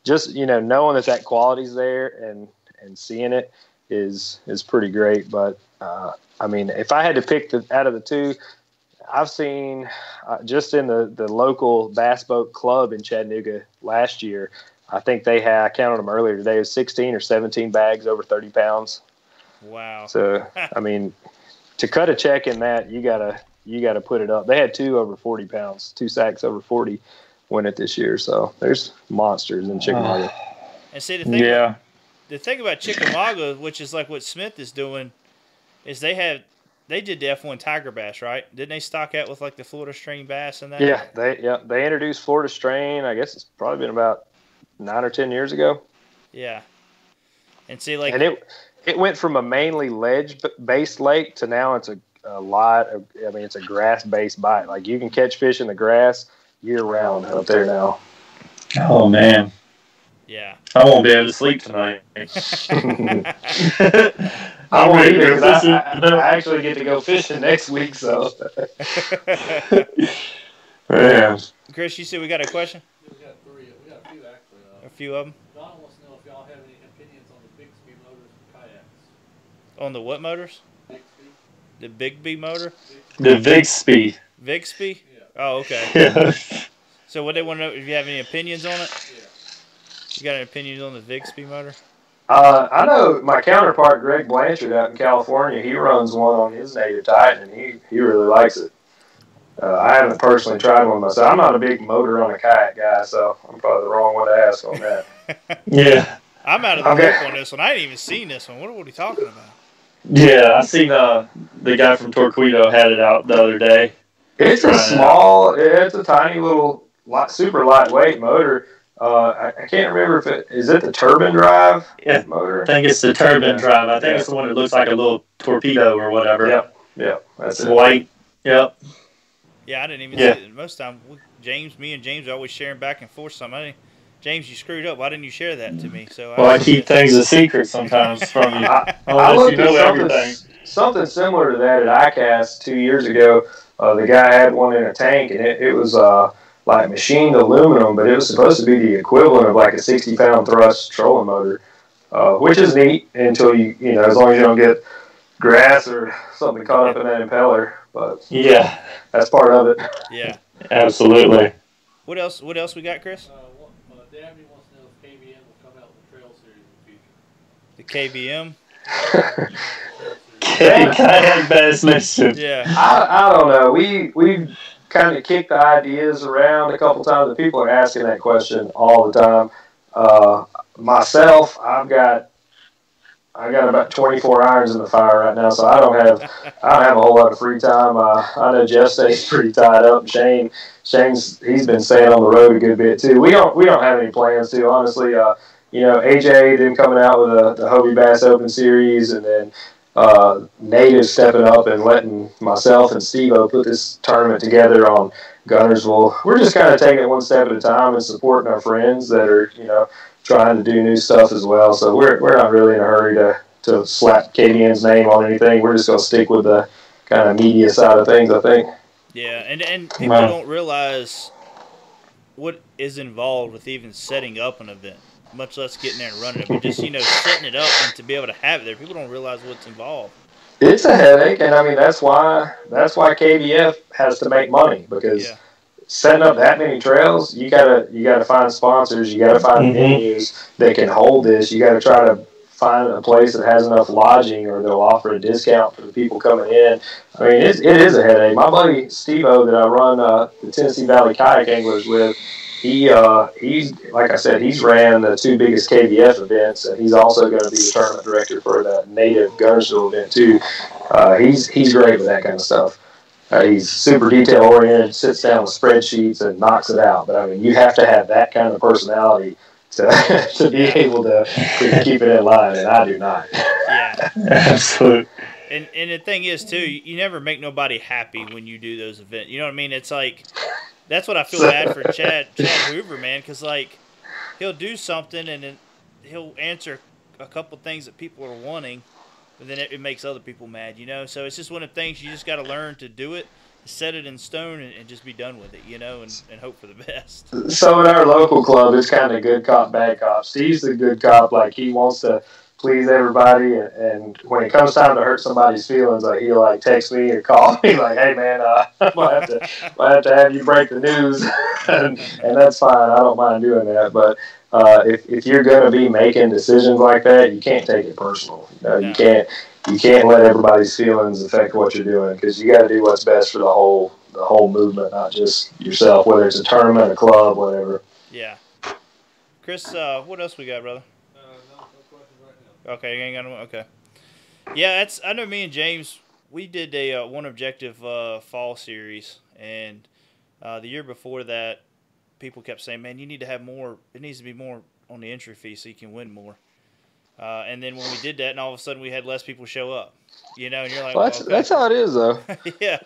just knowing that quality's there and seeing it is pretty great. But I mean, if I had to pick out of the two. I've seen just in the local bass boat club in Chattanooga last year, I think they had, I counted them earlier today, it was 16 or 17 bags over 30 pounds. Wow. So, I mean, to cut a check in that, you gotta put it up. They had 2 over 40 pounds, 2 sacks over 40 win it this year. So there's monsters in Chickamauga. And see, the thing about Chickamauga, which is like what Smith is doing, is they did the F1 Tiger Bass, right? Didn't they stock out with like the Florida Strain Bass and that? Yeah, they introduced Florida Strain. I guess it's probably been about 9 or 10 years ago. Yeah, and see, it went from a mainly ledge-based lake to now it's a lot of. I mean, it's a grass-based bite. Like you can catch fish in the grass year-round up there now. Oh man. Yeah. I won't be able to sleep tonight. I won't either because I actually get to go fishing next week. So. Yeah. Chris, you said we got a question? We got 3. We got a few actually. A few of them? Donald wants to know if y'all have any opinions on the Bixby motors for kayaks. On the what motors? Bixby? The Big B motor? The Bixby. Bixby? Yeah. Oh, okay. Yeah. So what they want to know, if you have any opinions on it? Yeah. You got any opinions on the Bixby motor? I know my counterpart, Greg Blanchard, out in California, he runs one on his native Titan, and he really likes it. I haven't personally tried one myself. I'm not a big motor on a kayak guy, so I'm probably the wrong one to ask on that. Yeah. I'm out of the loop on this one. I ain't even seen this one. What are we talking about? Yeah, I seen the guy from Torquedo had it out the other day. It's a tiny little, super lightweight motor. I can't remember if is it the turbine drive motor? I think it's the turbine drive. I think it's the one that looks like a little torpedo or whatever. Yep. That's it's white. Yep. Yeah, I didn't even see it. Most of the time, me and James are always sharing back and forth something. James, you screwed up. Why didn't you share that to me? So Well, I keep things a secret sometimes from you. I Unless looked you know at everything. something similar to that at ICAST 2 years ago. The guy had one in a tank, and it was like machined aluminum, but it was supposed to be the equivalent of like a 60-pound thrust trolling motor, which is neat until you know, as long as you don't get grass or something caught up in that impeller. But Yeah, that's part of it. Yeah. absolutely. What else we got, Chris? Dabney wants to know if KBM will come out with a trail series in the future. The KBM? Kayak Bass Nation. Yeah. I don't know. We've kind of kicked the ideas around a couple times, and people are asking that question all the time. Myself, I've got about 24 irons in the fire right now, so I don't have a whole lot of free time. I know Jeff stays pretty tied up. Shane's been staying on the road a good bit too. We don't have any plans to, honestly. You know, AJ them coming out with the Hobie Bass Open Series, and then Native stepping up and letting myself and Steve-O put this tournament together on Gunnersville. We're just kind of taking it one step at a time and supporting our friends that are, you know, trying to do new stuff as well. So we're not really in a hurry to slap KDN's name on anything. We're just going to stick with the kind of media side of things, I think. Yeah, and people don't realize what is involved with even setting up an event, much less getting there and running it. But just, you know, setting it up and to be able to have it there, people don't realize what's involved. It's a headache, and I mean that's why KBF has to make money, because setting up that many trails, you gotta find sponsors, you gotta find venues that can hold this. You gotta try to find a place that has enough lodging, or they'll offer a discount for the people coming in. I mean, it is a headache. My buddy Steve-O that I run the Tennessee Valley Kayak Anglers with, he's like I said, he's ran the two biggest KBF events, and he's also going to be the tournament director for the Native Gunnersville event too. He's great with that kind of stuff. He's super detail oriented, sits down with spreadsheets and knocks it out. But I mean, you have to have that kind of personality to be able to keep it in line, and I do not. Yeah, absolutely. And the thing is too, you never make nobody happy when you do those events. You know what I mean? It's like, that's what I feel bad for Chad Hoover, man, because like he'll do something and then he'll answer a couple things that people are wanting, but then it makes other people mad, you know. So it's just one of the things you just got to learn to do it, set it in stone, and just be done with it, you know, and hope for the best. So in our local club, it's kind of good cop, bad cop. Steve's the good cop, like he wants to please everybody, and when it comes time to hurt somebody's feelings, like he'll like text me or call me like, hey man, I might have to have you break the news, and that's fine. I don't mind doing that. But if you're gonna be making decisions like that, you can't take it personal. You know, you can't let everybody's feelings affect what you're doing, because you got to do what's best for the whole movement, not just yourself, whether it's a tournament, a club, whatever. Yeah. Chris, what else we got, brother? Okay, you ain't got no. Okay. Yeah, I know me and James, we did a OneObjective fall series, and the year before that, people kept saying, man, you need to have more, it needs to be more on the entry fee so you can win more. And then when we did that, and all of a sudden we had less people show up, you know, and you're like, well, that's how it is, though. Yeah.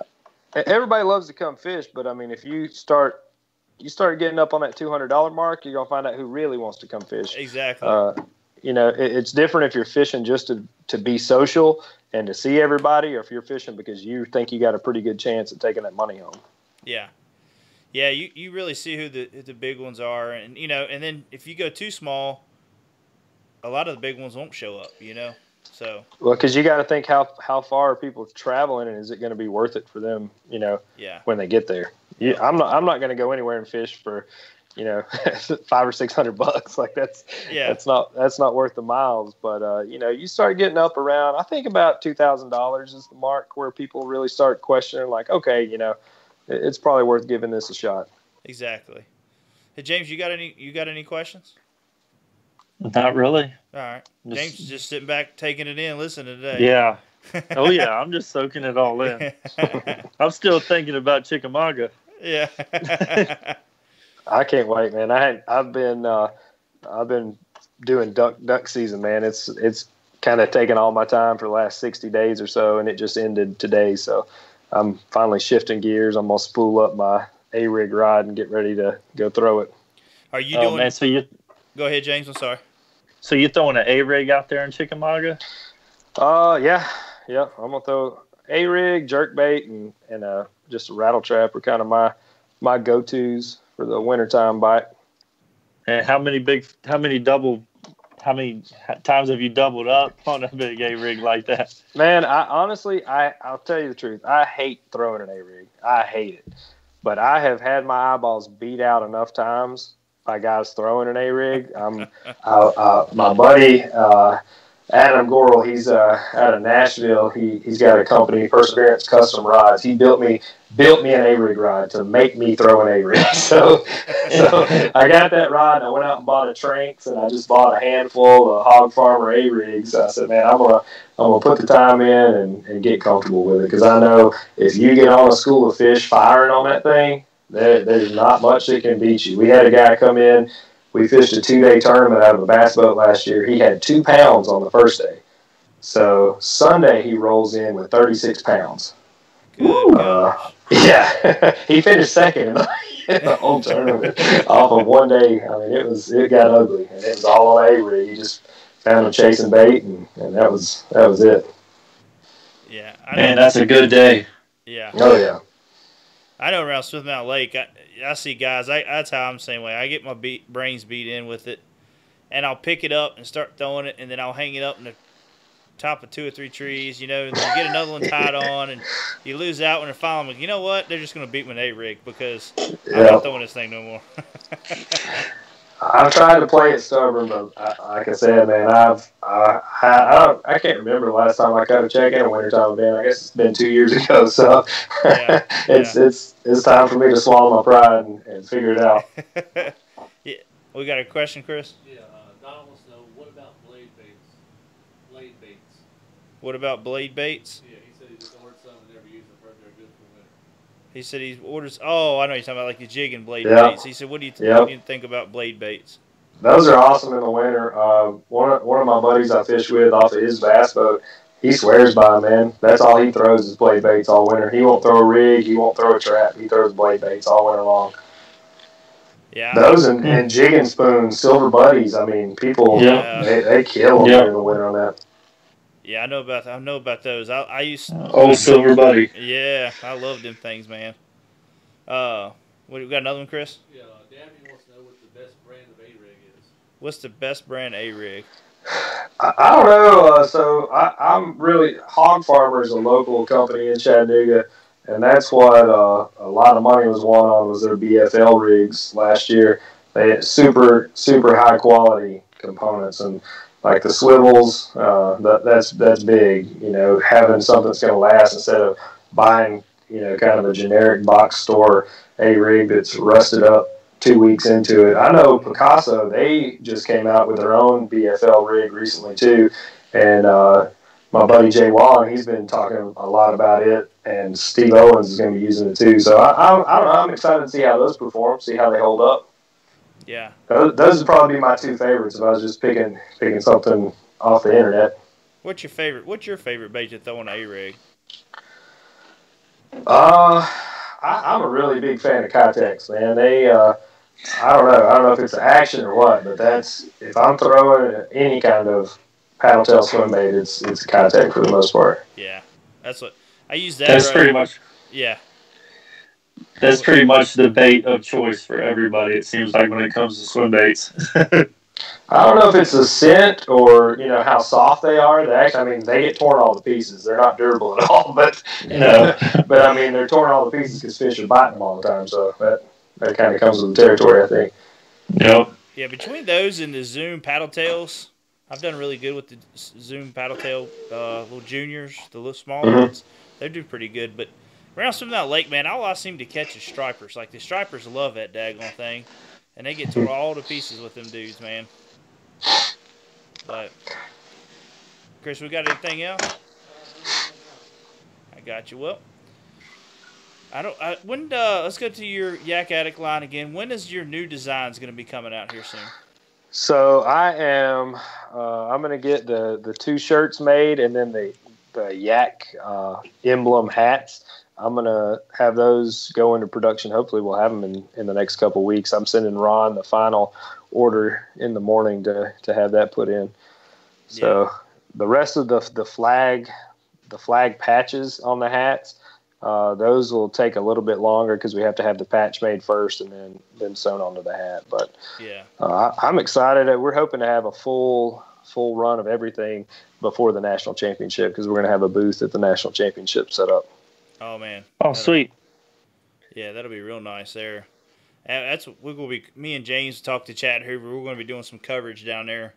Everybody loves to come fish, but I mean, if you start getting up on that $200 mark, you're gonna find out who really wants to come fish. Exactly. You know, it's different if you're fishing just to be social and to see everybody, or if you're fishing because you think you got a pretty good chance of taking that money home. Yeah. Yeah, you really see who the big ones are, and you know, and then if you go too small, a lot of the big ones won't show up, you know. So well, because you got to think how far are people traveling, and is it going to be worth it for them, you know? Yeah. When they get there, I'm not going to go anywhere and fish for, you know, $500 or $600. Like that's not worth the miles. But you know, you start getting up around, I think about $2,000 is the mark where people really start questioning, like, okay, you know, it's probably worth giving this a shot. Exactly. Hey James, you got any questions? Not really. All right. James is just sitting back, taking it in, listening today. Yeah. Oh yeah, I'm just soaking it all in. I'm still thinking about Chickamauga. Yeah. I can't wait, man. I've been doing duck season, man. It's kind of taken all my time for the last 60 days or so, and it just ended today. So I'm finally shifting gears. I'm gonna spool up my A-rig rod and get ready to go throw it. Are you Oh doing? man, Go ahead, James. I'm sorry. so you're throwing an A rig out there in Chickamauga? Yeah. I'm gonna throw a rig, jerk bait, and just a rattle trap are kind of my go tos for the wintertime bite. And how many times have you doubled up on a big A rig like that? Man, I'll tell you the truth. I hate throwing an A rig. I hate it. But I have had my eyeballs beat out enough times by guys throwing an A rig. My buddy Adam Gorel, he's out of Nashville. He's got a company, Perseverance Custom Rods. He built me an A-rig rod to make me throw an A-rig. So I got that rod, and I went out and bought a Tranks, and I just bought a handful of Hog Farmer A-rigs. I said, man, I'm gonna put the time in and get comfortable with it, because I know if you get on a school of fish firing on that thing, there's not much that can beat you. We had a guy come in. We fished a 2-day tournament out of a bass boat last year. He had 2 pounds on the first day. So Sunday he rolls in with 36 pounds. Good gosh. Yeah, he finished second in the whole tournament off of one day. I mean, it got ugly, and it was all on A-rig. He just found him chasing bait, and that was it. Yeah. Man, that's a good day. Yeah. Oh yeah. I know around Smith Mountain Lake, I see guys. That's how I'm the same way. I get my brains beat in with it, and I'll pick it up and start throwing it, and then I'll hang it up in the top of 2 or 3 trees, and then you get another one tied on, and you lose out when they're finally, you know what? They're just going to beat me with an A-rig because I'm not throwing this thing no more. I've tried to play it stubborn, but like I said, man, I can't remember the last time I cut a check in a wintertime event. I guess it's been 2 years ago, so Yeah. it's time for me to swallow my pride and figure it out. Yeah, we got a question, Chris. Yeah, Donald wants to know, what about blade baits? What about blade baits? Yeah, he said he just ordered some and never used them. Heard they're good for winter. He said he orders. Oh, I know you're talking about like the jig and blade Yeah. baits. He said, what do you think about blade baits? Those are awesome in the winter. One of my buddies I fish with off of his bass boat, he swears by them, man. That's all he throws is blade baits all winter. He won't throw a rig. He won't throw a trap. He throws blade baits all winter long. Yeah. Those and jig and spoons, silver buddies. I mean, people they kill them in the winter on that. Yeah, I know about those. I used Old silver buddy. Yeah, I love them things, man. We got another one, Chris? Yeah, Dabney wants to know what the best brand of A-rig is. What's the best brand A-rig? I don't know. So I'm really Hog Farmer is a local company in Chattanooga, and that's what a lot of money was won on was their BFL rigs last year. They had super high quality components, and like the swivels, that's big. You know, having something that's going to last instead of buying kind of a generic box store A-rig that's rusted up 2 weeks into it. I know Picasso, they just came out with their own BFL rig recently too, and my buddy Jay Wallen, he's been talking a lot about it, and Steve Owens is going to be using it too. So I don't know. I'm excited to see how those perform, see how they hold up. Yeah. Those would probably be my 2 favorites if I was just picking something off the internet. What's your favorite bait to throw on an A-rig? I'm a really big fan of Kitex, man. They, I don't know if it's an action or what, but if I'm throwing any kind of paddle tail swim bait, it's a Kitex for the most part. Yeah, that's what I use. That's pretty much. Yeah. That's pretty much the bait of choice for everybody. It seems like when it comes to swim baits. I don't know if it's the scent or how soft they are. They get torn all to pieces. They're not durable at all, but but I mean they're torn all to pieces because fish are biting them all the time. So that kind of comes with the territory, I think. Yep. Yeah, between those and the Zoom paddle tails, I've done really good with the Zoom paddle tail little juniors, the little small ones. They do pretty good, but around Smith Mountain Lake, man, all I seem to catch is stripers. Like the stripers love that daggone thing. And they get torn all to pieces with them dudes, man. But, Chris, we got anything else? I got you. Well, let's go to your Yak Addict line again. When is your new designs going to be coming out here soon? So I'm going to get the 2 shirts made and then the Yak emblem hats. I'm gonna have those go into production. Hopefully, we'll have them in the next couple of weeks. I'm sending Ron the final order in the morning to have that put in. So the rest of the flag patches on the hats, those will take a little bit longer because we have to have the patch made first and then sewn onto the hat. But I'm excited. We're hoping to have a full run of everything before the national championship because we're going to have a booth at the national championship set up. Oh man! Oh, sweet. Yeah, that'll be real nice there. We're gonna be. Me and James talked to Chad Hoover. We're gonna be doing some coverage down there.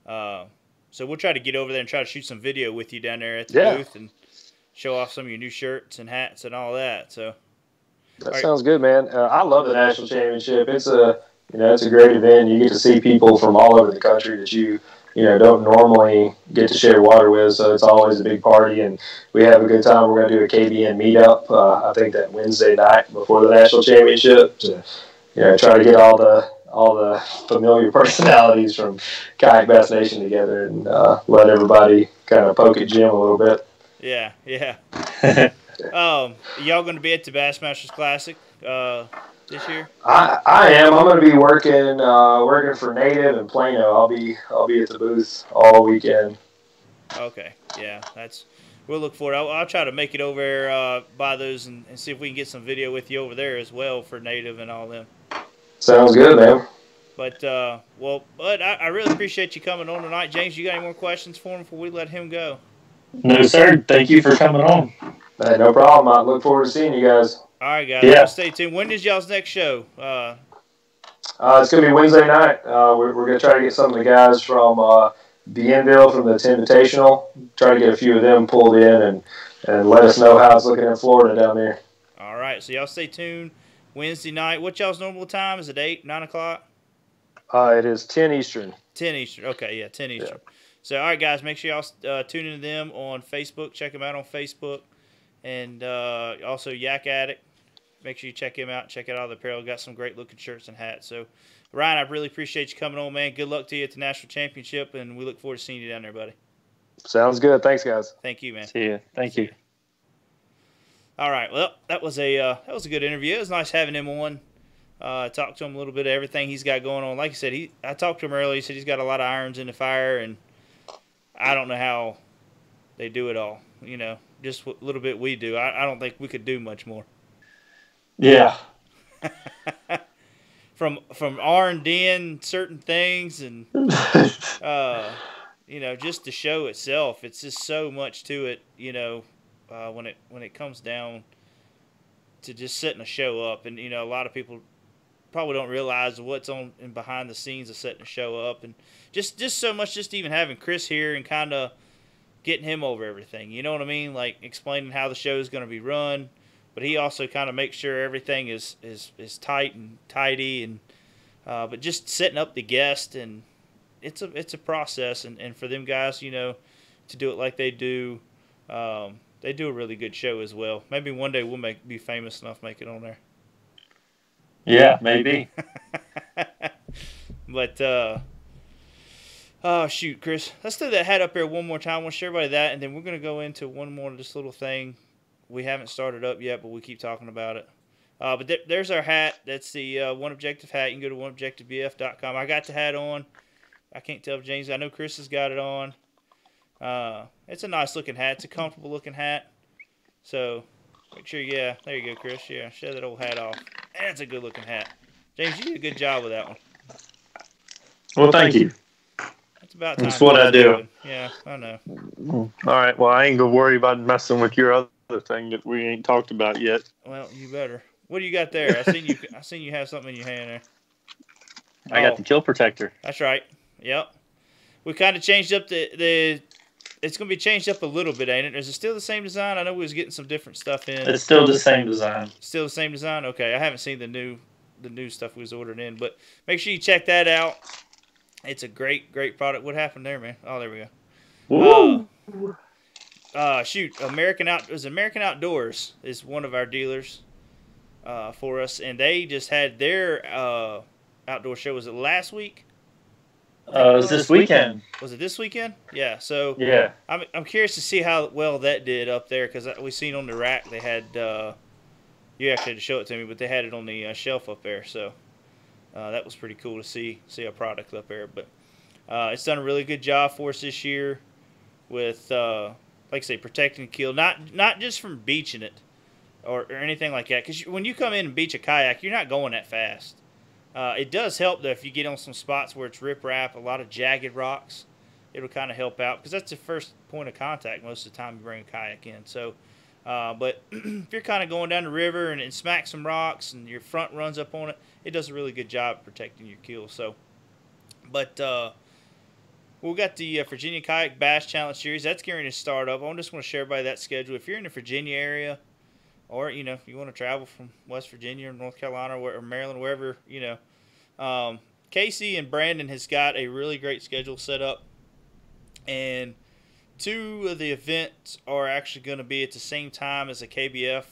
So we'll try to get over there and try to shoot some video with you down there at the booth and show off some of your new shirts and hats and all that. So that sounds good, man. I love the national championship. It's a great event. You get to see people from all over the country that you don't normally get to share water with. So it's always a big party, and we have a good time. We're going to do a KBN meetup. I think that Wednesday night before the national championship to try to get all the familiar personalities from Kayak Bass Nation together and let everybody kind of poke at Jim a little bit. Yeah. Y'all going to be at the Bassmasters Classic this year? I am. I'm going to be working for Native and Plano. I'll be at the booth all weekend. Okay. Yeah, we'll look forward. I'll try to make it over there by those and see if we can get some video with you over there as well for Native and all them. Sounds good, man. But Bud, I really appreciate you coming on tonight. James, you got any more questions for him before we let him go? No, sir. Thank you for coming on. Hey, no problem. I look forward to seeing you guys. All right, guys. Yeah. Stay tuned. When is y'all's next show? It's going to be Wednesday night. We're going to try to get some of the guys from Bienville from the Invitational. Try to get a few of them pulled in and let us know how it's looking in Florida down there. All right. So y'all stay tuned. Wednesday night. What y'all's normal time? Is it 8, 9 o'clock? It is 10 Eastern. 10 Eastern. Okay, yeah, 10 Eastern. Yeah. So, all right, guys, make sure y'all tune into them on Facebook. Check them out on Facebook. And also YakAddicts. Make sure you check him out. Check out all the apparel. Got some great-looking shirts and hats. So, Ryan, I really appreciate you coming on, man. Good luck to you at the National Championship, and we look forward to seeing you down there, buddy. Sounds good. Thanks, guys. Thank you, man. See you. Thank you. All right. Well, that was a good interview. It was nice having him on. Talked to him a little bit of everything he's got going on. Like I said, I talked to him earlier. He said he's got a lot of irons in the fire, and I don't know how they do it all. Just a little bit we do. I don't think we could do much more. Yeah. From R&D certain things and just the show itself, it's just so much to it. When it comes down to just setting a show up, and a lot of people probably don't realize what's on and behind the scenes of setting a show up, and just so much. Just even having Chris here and kind of getting him over everything. You know what I mean? Like explaining how the show is going to be run, but he also kind of makes sure everything is tight and tidy, and but just setting up the guest, and it's a process, and for them guys, to do it like they do. They do a really good show as well. Maybe one day we'll be famous enough to make it on there. Yeah, maybe. But, oh, shoot, Chris. Let's throw that hat up here one more time. I want to show everybody that, and then we're going to go into one more just little thing. We haven't started up yet, but we keep talking about it. But there's our hat. That's the OneObjective hat. You can go to OneObjectiveBF.com. I got the hat on. I can't tell if James. I know Chris has got it on. It's a nice looking hat. It's a comfortable looking hat. So make sure, yeah, there you go, Chris. Yeah, show that old hat off. That's a good looking hat. James, you did a good job with that one. Well, thank you. That's about time. That's what I do. Yeah, I know. All right. Well, I ain't gonna worry about messing with your other thing that we ain't talked about yet. Well, you better. What do you got there? I seen you have something in your hand there. I got the kill protector. That's right. Yep. We kind of changed up the. It's going to be changed up a little bit, ain't it? Is it still the same design? I know we was getting some different stuff in. It's still the same design. Still the same design? Okay. I haven't seen the new stuff we was ordering in, but make sure you check that out. It's a great product. What happened there, man? Oh, there we go. Woo! Shoot. American Outdoors is one of our dealers for us, and they just had their outdoor show. Was it last week? It was this weekend. Was it this weekend? Yeah. So Yeah. I'm curious to see how well that did up there because we seen on the rack they had you actually had to show it to me, but they had it on the shelf up there. So that was pretty cool to see a product up there. But it's done a really good job for us this year with like I say protecting the keel, not just from beaching it or anything like that. Because when you come in and beach a kayak, you're not going that fast. It does help, though, if you get on some spots where it's riprap, a lot of jagged rocks. It'll kind of help out because that's the first point of contact most of the time you bring a kayak in. So, but if you're kind of going down the river and smack some rocks and your front runs up on it, it does a really good job of protecting your keel. So, but we've got the Virginia Kayak Bass Challenge Series. That's getting ready to start up. I just want to share everybody that schedule. If you're in the Virginia area, or, you know, if you want to travel from West Virginia or North Carolina or Maryland, wherever, you know. Casey and Brandon has got a really great schedule set up. And 2 of the events are actually going to be at the same time as the KBF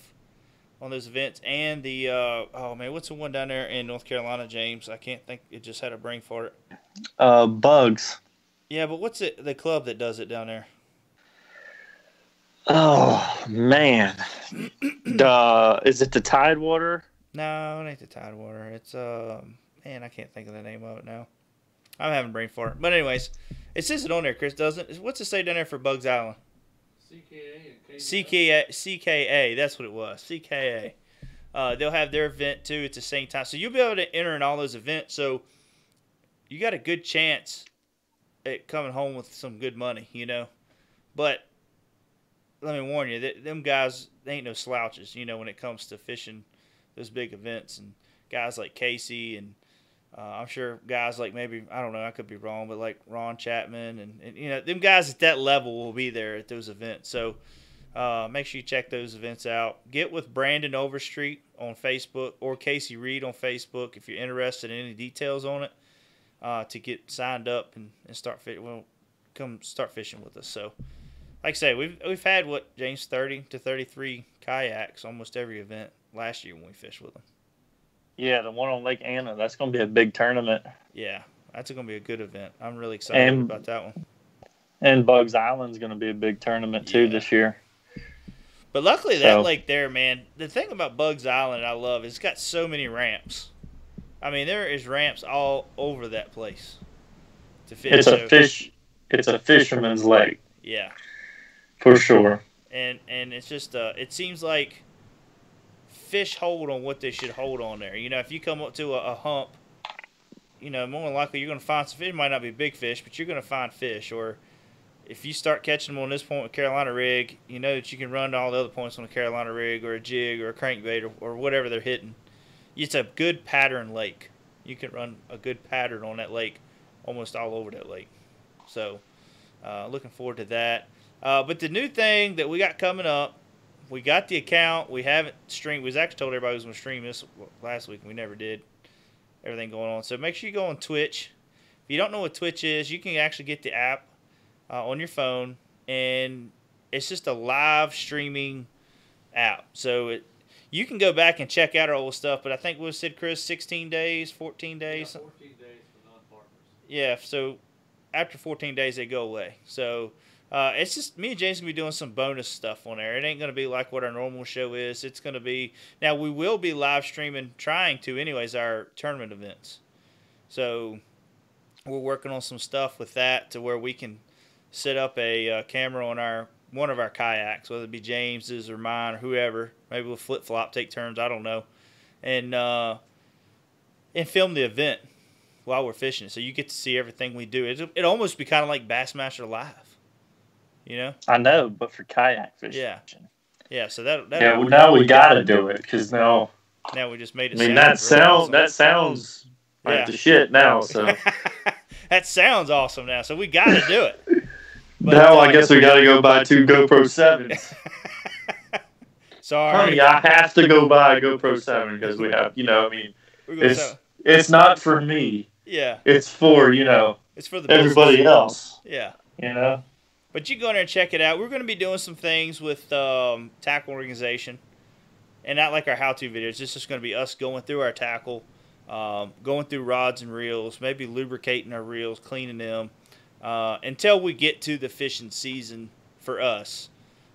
on those events. And the, oh, man, what's the one down there in North Carolina, James? I can't think. It just had a brain fart. Bugs. Yeah, but what's it? The club that does it down there? Oh, man. Is it the Tidewater? No, it ain't the Tidewater. It's, man, I can't think of the name of it now. I'm having brain fart. But anyways, it says it on there, Chris, doesn't it? What's it say down there for Bugs Island? CKA, that's what it was. CKA. They'll have their event, too, at the same time. So you'll be able to enter in all those events. So you got a good chance at coming home with some good money, you know. But let me warn you, them guys, they ain't no slouches, you know, when it comes to fishing those big events. And guys like Casey and I'm sure guys like maybe, I don't know, I could be wrong, but like Ron Chapman and you know, them guys at that level will be there at those events. So make sure you check those events out. Get with Brandon Overstreet on Facebook or Casey Reed on Facebook if you're interested in any details on it to get signed up and start fishing. Well, come start fishing with us. So, like I say, we've had what, James, 30 to 33 kayaks almost every event last year when we fished with them. Yeah, the one on Lake Anna. That's going to be a big tournament. Yeah, that's going to be a good event. I'm really excited about that one. And Bugs Island's going to be a big tournament too this year. But luckily that lake there, man, the thing about Bugs Island I love is it's got so many ramps. I mean, there is ramps all over that place to fish. It's a fisherman's lake. Yeah. For sure. And it's just it seems like fish hold on what they should hold on there. You know, if you come up to a hump, you know, more than likely you're going to find some fish. It might not be big fish, but you're going to find fish. Or if you start catching them on this point with Carolina rig, you know that you can run to all the other points on a Carolina rig or a jig or a crankbait or whatever they're hitting. It's a good pattern lake. You can run a good pattern on that lake almost all over that lake. So looking forward to that. But the new thing that we got coming up, we got the account. We haven't streamed. We was actually told everybody was going to stream this last week, and we never did. Everything going on. So make sure you go on Twitch. If you don't know what Twitch is, you can actually get the app on your phone, and it's just a live streaming app. So you can go back and check out our old stuff, but I think we said, Chris, 16 days, 14 days? Yeah, 14 days for non-partners. Yeah, so after 14 days, they go away. So it's just me and James going to be doing some bonus stuff on there. It ain't going to be like what our normal show is. It's going to be – now, we will be live streaming, trying to anyways, our tournament events. So we're working on some stuff with that to where we can set up a camera on one of our kayaks, whether it be James's or mine or whoever. Maybe we'll flip-flop, take turns, I don't know. And film the event while we're fishing. So you get to see everything we do. It'll almost be kind of like Bassmaster Live. You know? I know, but for kayak fishing. Yeah. Yeah, so that yeah, well, now we got to do it because now we just made it. I mean, that sounds like the shit now. So that sounds awesome now. So we got to do it. But now I guess we got to go buy 2 GoPro 7s. Sorry, honey, I have to go buy a GoPro 7 because we have, you know, I mean, it's not for me. Yeah. It's for, you know, it's for the everybody else. Yeah. You know. But you go in there and check it out. We're going to be doing some things with tackle organization, and not like our how-to videos. It's just going to be us going through our tackle, going through rods and reels, maybe lubricating our reels, cleaning them, until we get to the fishing season for us.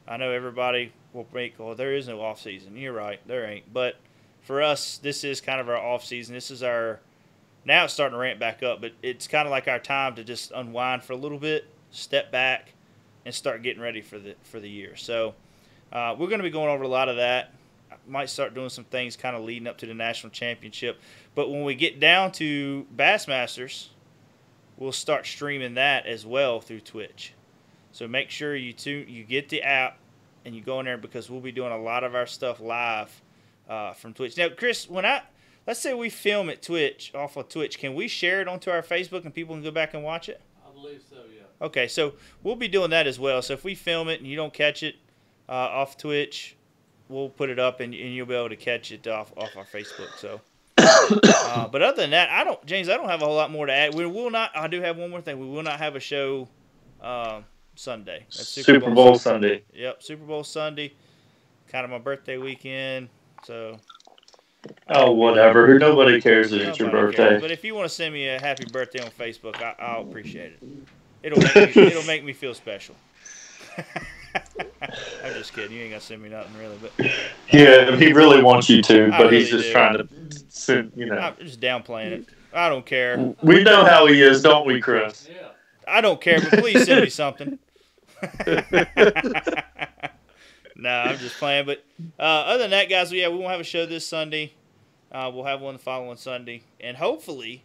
I know everybody will make, well, there is no off season. You're right, there ain't. But for us, this is kind of our off season. This is our, now it's starting to ramp back up, but it's kind of like our time to just unwind for a little bit, step back, and start getting ready for the year. So we're going to be going over a lot of that. I might start doing some things kind of leading up to the national championship. But when we get down to Bassmasters, we'll start streaming that as well through Twitch. So make sure you get the app and you go in there, because we'll be doing a lot of our stuff live from Twitch. Now, Chris, let's say we film at Twitch, off of Twitch, can we share it onto our Facebook and people can go back and watch it? I believe so, yeah. Okay, so we'll be doing that as well. So if we film it and you don't catch it off Twitch, we'll put it up and you'll be able to catch it off our Facebook. So, but other than that, James, I don't have a whole lot more to add. We will not. I do have one more thing. We will not have a show Sunday. That's Super Bowl Sunday. Yep, Super Bowl Sunday. Kind of my birthday weekend. So. Oh, whatever. Nobody cares that it's your birthday. Cares. But if you want to send me a happy birthday on Facebook, I'll appreciate it. It'll make me feel special. I'm just kidding. You ain't gonna send me nothing really, but yeah, he really wants you to, but really he's just trying to send. I'm just downplaying it. I don't care. We know how he is, don't we, Chris? Yeah. I don't care, but please send me something. No, I'm just playing. But other than that, guys, we won't have a show this Sunday. We'll have one the following Sunday, and hopefully,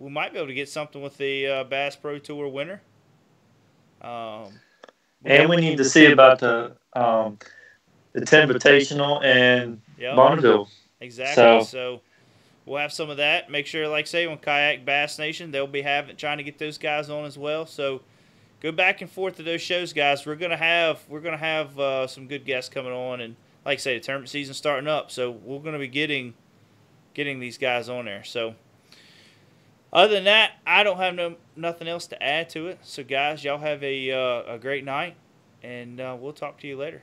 we might be able to get something with the Bass Pro Tour winner. And we need to see about the Invitational and Bonneville. Exactly. So we'll have some of that. Make sure, like I say, on Kayak Bass Nation, they'll be trying to get those guys on as well. So go back and forth to those shows, guys. We're gonna have some good guests coming on, and like I say, the tournament season's starting up, so we're gonna be getting these guys on there. So other than that, I don't have nothing else to add to it. So guys, y'all have a great night, and we'll talk to you later.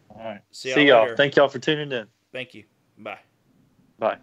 All right. See y'all. later. Thank y'all for tuning in. Thank you. Bye. Bye.